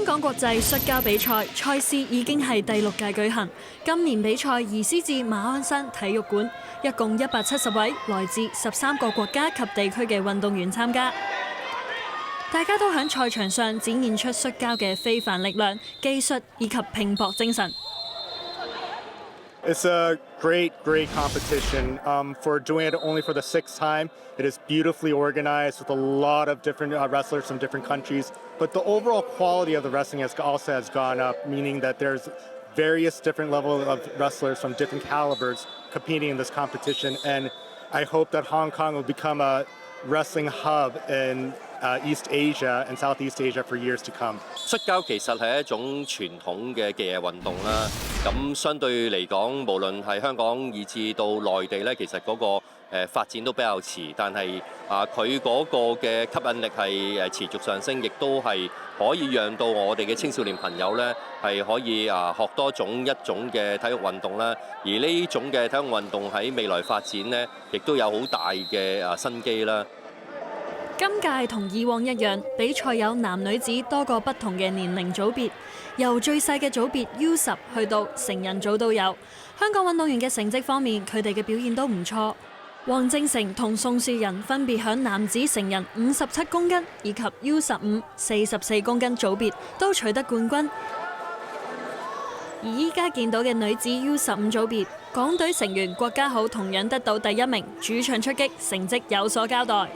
香港國際摔跤比賽賽事已經係第6屆舉行，今年比賽移師至馬鞍山體育館，一共170位來自13個國家及地區嘅運動員參加。大家都喺賽場上展現出摔跤嘅非凡力量、技術以及拼搏精神。It's a great competition. For doing it only for the 6th time, it is beautifully organized with a lot of different wrestlers from different countries. But the overall quality of the wrestling also has gone up, meaning that there's various different levels of wrestlers from different calibers competing in this competition. And I hope that Hong Kong will become a wrestling hub in East Asia and Southeast Asia for years to come. 摔跤其實係一種傳統嘅技藝運動啦。咁相對嚟講，無論係香港以至到內地咧，其實嗰個發展都比較遲，但係佢嗰個嘅吸引力係持續上升，亦都係可以讓到我哋嘅青少年朋友咧係可以學多一種嘅體育運動啦。而呢種嘅體育運動喺未來發展咧，亦都有好大嘅新機啦。今屆同以往一樣，比賽有男女子多個不同嘅年齡組別，由最細嘅組別 U10去到成人組都有。香港運動員嘅成績方面，佢哋嘅表現都唔錯。黃正成同宋樹仁分別響男子成人57公斤以及 U15 44公斤組別都取得冠軍。而依家見到嘅女子 U15 組別，港隊成員郭家豪同樣得到第1名，主場出擊，成績有所交代。